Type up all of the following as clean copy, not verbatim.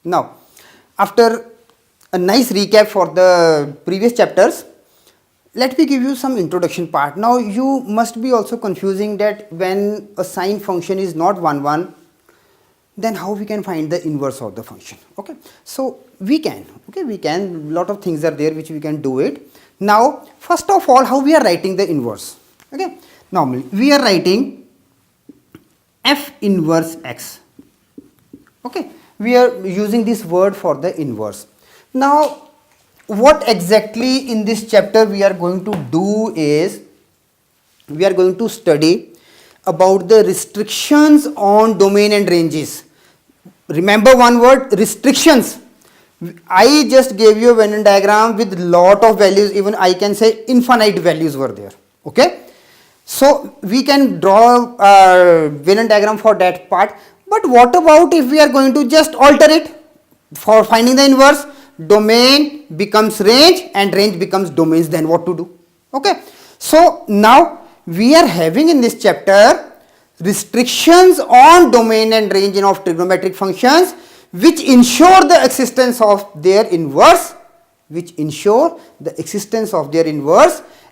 Now, after a nice recap for the previous chapters, let me give you some introduction part. Now, you must be also confusing that when a sine function is not 1, 1, then how we can find the inverse of the function. Okay, so we can, lot of things are there which we can do it. Now, first of all, how we are writing the inverse. Okay, normally we are writing f inverse x. Okay, we are using this word for the inverse. Now, what exactly in this chapter we are going to do is, we are going to study about the restrictions on domain and ranges. Remember one word, restrictions. I just gave you a Venn diagram with lot of values, even I can say infinite values were there. Okay, so we can draw a Venn diagram for that part. But what about if we are going to just alter it for finding the inverse? Domain becomes range and range becomes domains, then what to do? Okay, so now we are having in this chapter restrictions on domain and range of trigonometric functions which ensure the existence of their inverse,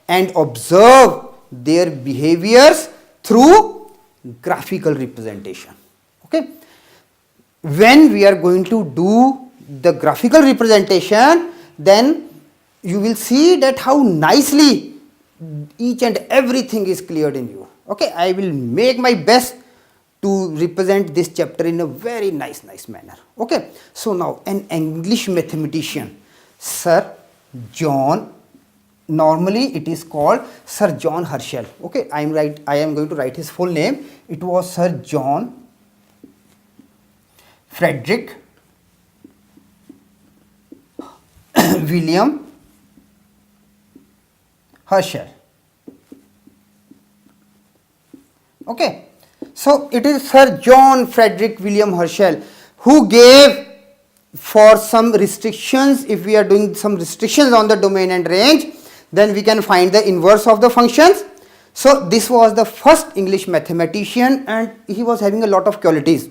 and observe their behaviors through graphical representation. Okay, when we are going to do the graphical representation, then you will see that how nicely each and everything is cleared in you. Okay, I will make my best to represent this chapter in a very nice manner. Okay, so now an English mathematician, Sir John, normally it is called Sir John Herschel. Okay, I am going to write his full name. It was Sir John Frederick William Herschel. Okay, so it is Sir John Frederick William Herschel who gave for some restrictions. If we are doing some restrictions on the domain and range, then we can find the inverse of the functions. So this was the first English mathematician and he was having a lot of qualities.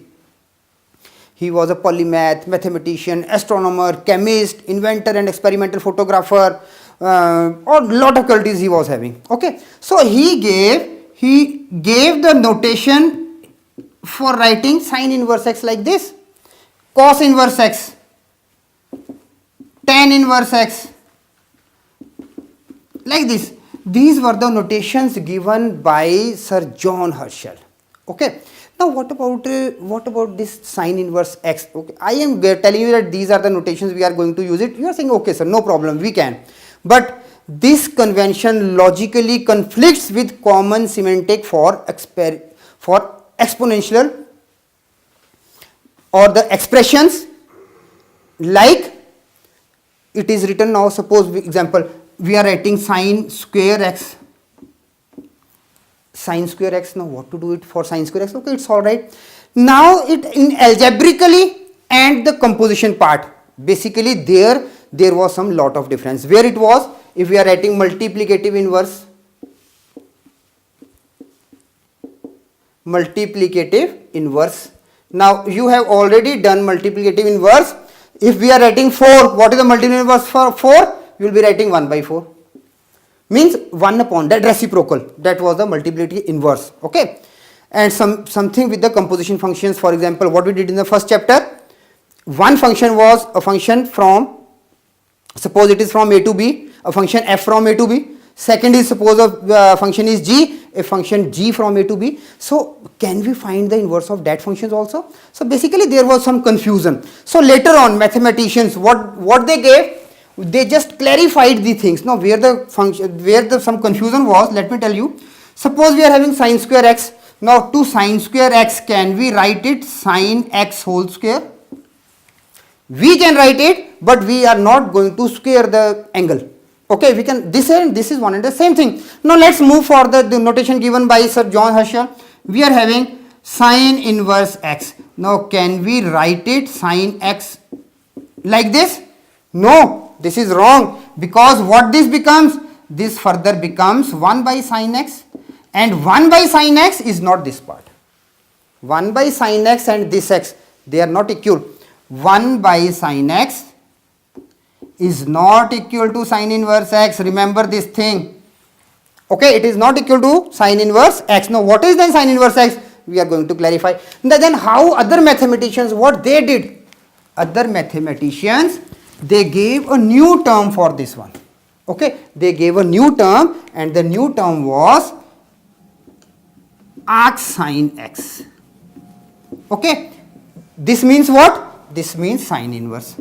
He was a polymath, mathematician, astronomer, chemist, inventor and experimental photographer, or lot of qualities he was having. Okay, so he gave the notation for writing sine inverse x like this, cos inverse x, tan inverse x, like this. These were the notations given by Sir John Herschel. Okay, now what about this sine inverse x? Okay, I am telling you that these are the notations we are going to use it. You are saying okay sir, no problem, we can, but this convention logically conflicts with common semantic for exponential or the expressions like it is written now. Suppose example, we are writing sine square x. Now what to do it for sine square x? Okay, it's all right. Now it in algebraically and the composition part, basically there was some lot of difference. Where it was, if we are writing multiplicative inverse. Now you have already done multiplicative inverse. If we are writing 4, what is the multiplicative inverse for 4? You will be writing 1 by 4. Means 1 upon that reciprocal. That was the multiplicative inverse. Okay, and something with the composition functions. For example, what we did in the first chapter, one function was a function from, suppose it is from a to b, a function f from a to b. Second is, suppose a function is g, a function g from a to b. So can we find the inverse of that functions also? So basically there was some confusion. So later on mathematicians, what they gave, they just clarified the things. Now where some confusion was, let me tell you. Suppose we are having sine square x. Now to sine square x, can we write it sine x whole square? We can write it, but we are not going to square the angle. Okay, we can, this is one and the same thing. Now let's move for the notation given by Sir John Herschel. We are having sine inverse x. Now can we write it sine x like this? No, this is wrong, because what this becomes, this further becomes 1 by sine x, and 1 by sine x is not this part. 1 by sine x and this x, they are not equal. 1 by sine x is not equal to sine inverse x. Remember this thing. Okay, it is not equal to sine inverse x. Now what is then sine inverse x? We are going to clarify. Then how other mathematicians, what they did? Other mathematicians, they gave a new term for this one. Okay, they gave a new term, and the new term was arc sine x. Okay, this means what? This means sine inverse.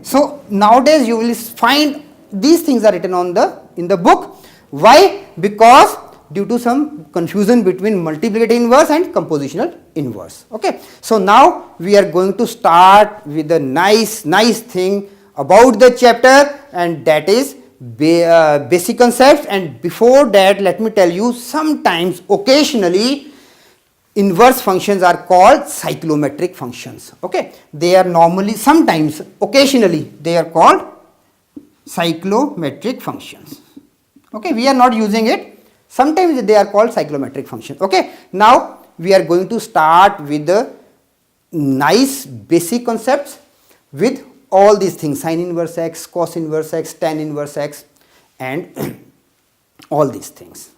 So nowadays you will find these things are written on in the book. Why? Because due to some confusion between multiplicative inverse and compositional inverse. Okay, so now we are going to start with a nice thing about the chapter, and that is basic concepts. And before that, let me tell you, sometimes occasionally inverse functions are called cyclometric functions. Okay, they are normally, sometimes occasionally they are called cyclometric functions. Okay, we are not using it, sometimes they are called cyclometric functions. Okay, now we are going to start with the nice basic concepts with all these things: sine inverse x, cos inverse x, tan inverse x, and all these things.